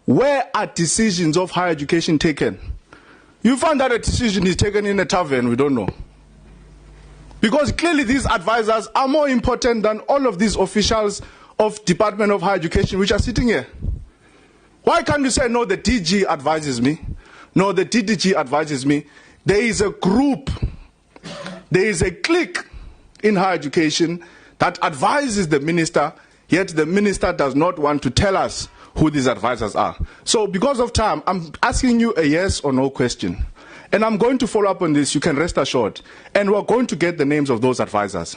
Where are decisions of higher education taken? You find that a decision is taken in a tavern, we don't know. Because clearly these advisors are more important than all of these officials of Department of Higher Education which are sitting here. Why can't you say, no, the DG advises me? No, the DDG advises me. There is a group, there is a clique in higher education that advises the minister, yet the minister does not want to tell us who these advisors are. So because of time, I'm asking you a yes or no question. And I'm going to follow up on this, you can rest assured. And we're going to get the names of those advisors.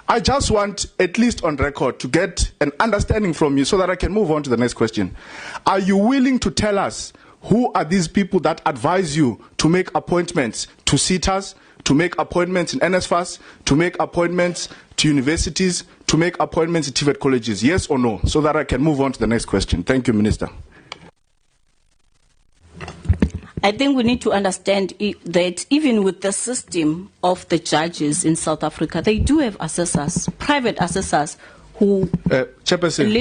I just want, at least on record, to get an understanding from you so that I can move on to the next question. Are you willing to tell us who are these people that advise you to make appointments to SETAs, to make appointments in NSFAS, to make appointments to universities, to make appointments at TVET colleges? Yes or no? So that I can move on to the next question. Thank you, Minister. I think we need to understand that even with the system of the judges in South Africa, they do have assessors, private assessors who Chairperson.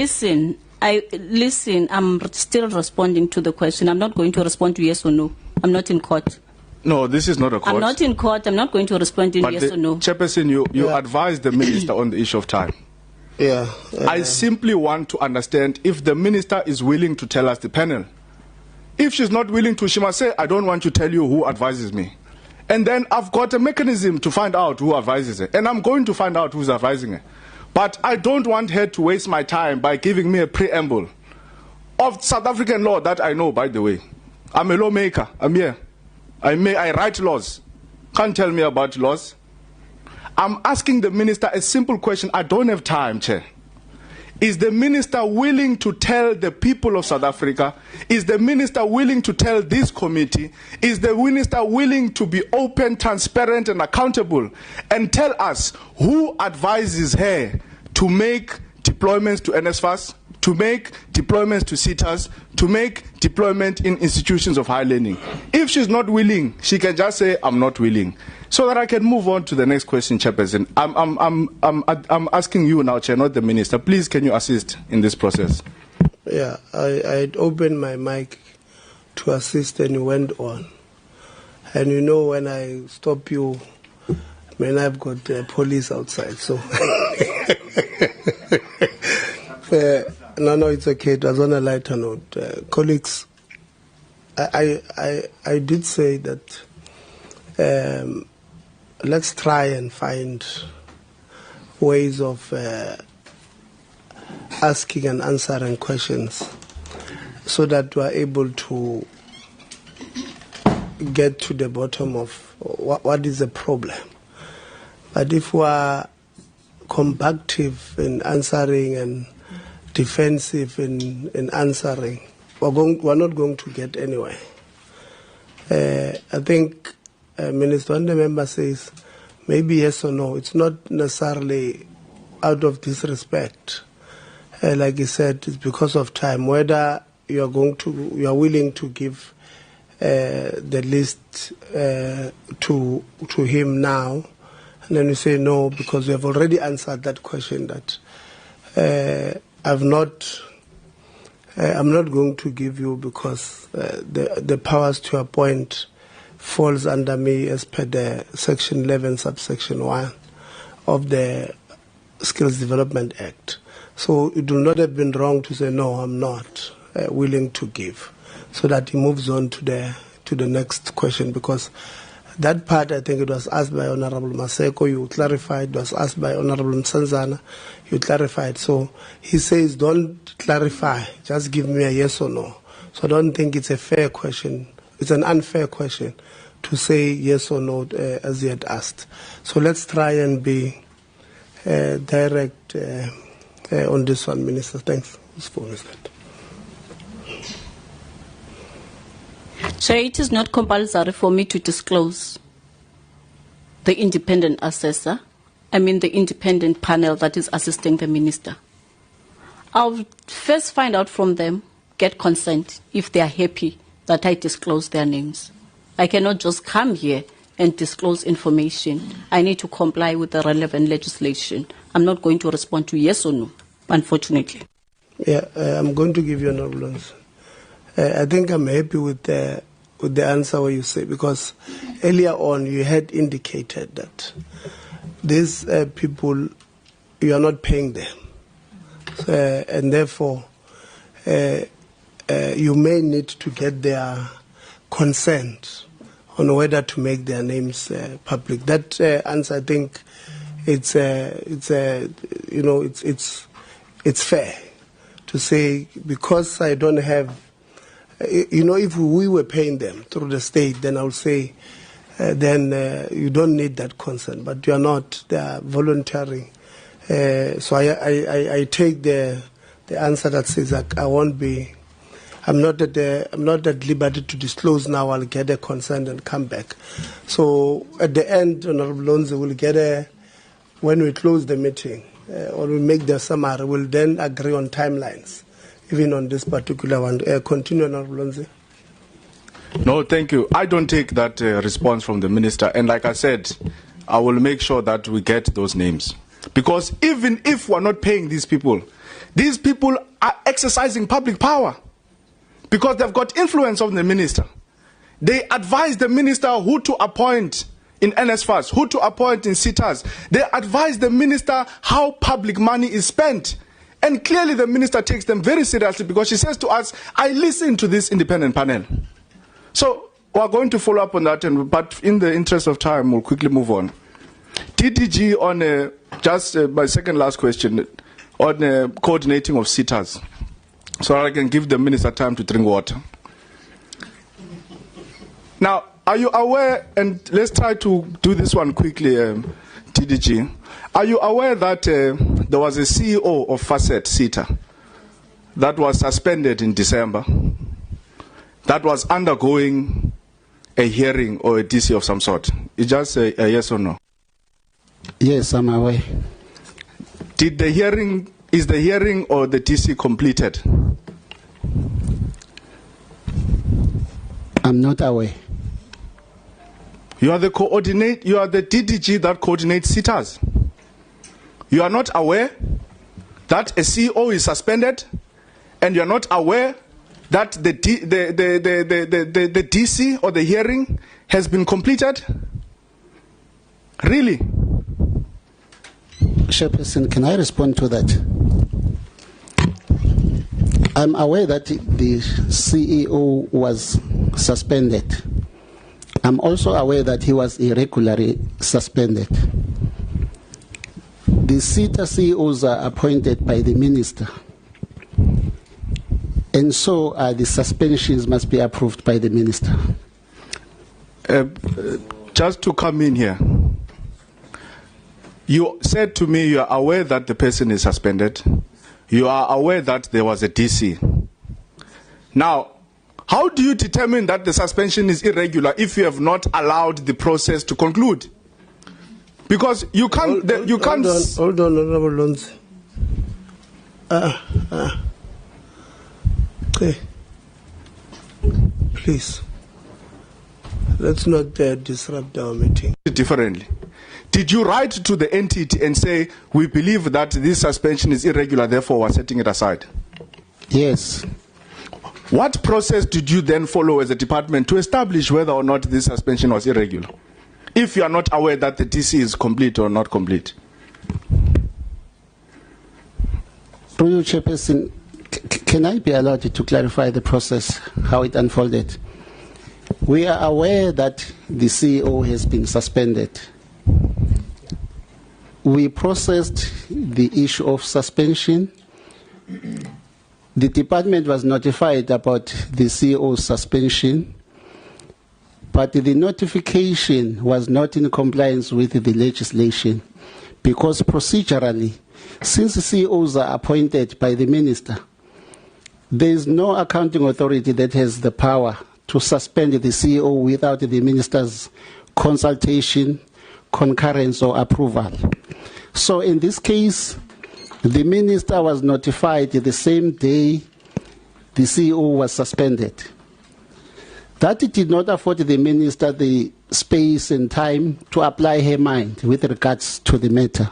Listen, I'm still responding to the question. I'm not going to respond to yes or no. I'm not in court. No, this is not a court. I'm not in court. I'm not going to respond in yes or no. Chairperson, you advised the minister on the issue of time. Yeah. I simply want to understand if the minister is willing to tell us the panel. If she's not willing to, she must say, I don't want to tell you who advises me. And then I've got a mechanism to find out who advises her. And I'm going to find out who's advising her. But I don't want her to waste my time by giving me a preamble of South African law that I know, by the way. I'm a lawmaker. I'm here. I write laws. Can't tell me about laws. I'm asking the minister a simple question. I don't have time, Chair. Is the minister willing to tell the people of South Africa? Is the minister willing to tell this committee? Is the minister willing to be open, transparent, and accountable and tell us who advises her to make deployments to NSFAS, to make deployments to SETAs, to make deployment in institutions of higher learning? If she's not willing, she can just say, I'm not willing. So that I can move on to the next question, Chairperson. I'm asking you now, Chair, not the minister. Please, can you assist in this process? Yeah, I'd opened my mic to assist and you went on. And you know, when I stop you, man, I've got police outside, so. No, it's okay. It was on a lighter note. Colleagues, I did say that let's try and find ways of asking and answering questions so that we are able to get to the bottom of what is the problem. But if we are combative in answering and defensive in answering, we're not going to get anywhere. I think Minister, when the member says maybe yes or no, it's not necessarily out of disrespect. Like he said, it's because of time. Whether you are willing to give the list to him now, and then you say no because we have already answered that question. That I'm not going to give you because the powers to appoint falls under me as per the Section 11, subsection 1 of the Skills Development Act. So it would not have been wrong to say, no, I'm not willing to give, so that he moves on to the next question, because that part, I think it was asked by Honorable Maseko, you clarified. It was asked by Honorable Msanzana, you clarified. So he says, don't clarify, just give me a yes or no. So I don't think it's a fair question. It's an unfair question to say yes or no as he had asked. So let's try and be direct on this one, Minister. Thanks. Whose phone is that? So it is not compulsory for me to disclose the independent assessor, the independent panel that is assisting the minister. I'll first find out from them, get consent, if they are happy that I disclose their names. I cannot just come here and disclose information. I need to comply with the relevant legislation. I'm not going to respond to yes or no, unfortunately. Yeah, I'm going to give you an ambulance. I think I'm happy with the answer what you say, because earlier on you had indicated that these people, you are not paying them, and therefore you may need to get their consent on whether to make their names public. That answer, I think, it's fair to say, because I don't have, if we were paying them through the state, then I would say, then you don't need that consent. But you are not; they are volunteering. So I take the answer that says that I'm not at liberty to disclose now. I'll get a consent and come back. So at the end, Honorable Lonzi will get when we close the meeting or we make the summary, we'll then agree on timelines, even on this particular one. Continue, Honorable Lonzi. No, thank you. I don't take that response from the minister. And like I said, I will make sure that we get those names. Because even if we're not paying these people are exercising public power. Because they've got influence on the minister. They advise the minister who to appoint in NSFAS, who to appoint in SITAs. They advise the minister how public money is spent. And clearly the minister takes them very seriously, because she says to us, I listen to this independent panel. So we're going to follow up on that, but in the interest of time, we'll quickly move on. TDG on my second last question on coordinating of SITAs, so I can give the minister time to drink water. Now, are you aware, and let's try to do this one quickly, TDG. Are you aware that there was a CEO of Facet SITA that was suspended in December, that was undergoing a hearing or a DC of some sort? It's just a yes or no? Yes, I'm aware. Is the hearing or the DC completed? I'm not aware. You are the DDG that coordinates SITAs. You are not aware that a CEO is suspended, and you are not aware that the DC or the hearing has been completed? Really? Chairperson, can I respond to that? I'm aware that the CEO was suspended. I'm also aware that he was irregularly suspended. The SITA CEOs are appointed by the minister, and so the suspensions must be approved by the minister. Just to come in here, you said to me you are aware that the person is suspended. You are aware that there was a DC. Now, how do you determine that the suspension is irregular if you have not allowed the process to conclude? Because you can't... Hold on, Honorable Lonzi. Okay. Please. Let's not disrupt our meeting. Differently. Did you write to the entity and say, we believe that this suspension is irregular, therefore we're setting it aside? Yes. What process did you then follow as a department to establish whether or not this suspension was irregular, if you are not aware that the DC is complete or not complete? Through you, Chairperson, can I be allowed to clarify the process, how it unfolded? We are aware that the CEO has been suspended. We processed the issue of suspension. The department was notified about the CEO's suspension, but the notification was not in compliance with the legislation, because procedurally, since the CEOs are appointed by the minister, there is no accounting authority that has the power to suspend the CEO without the minister's consultation, concurrence, or approval. So in this case, the minister was notified the same day the CEO was suspended. That did not afford the minister the space and time to apply her mind with regards to the matter.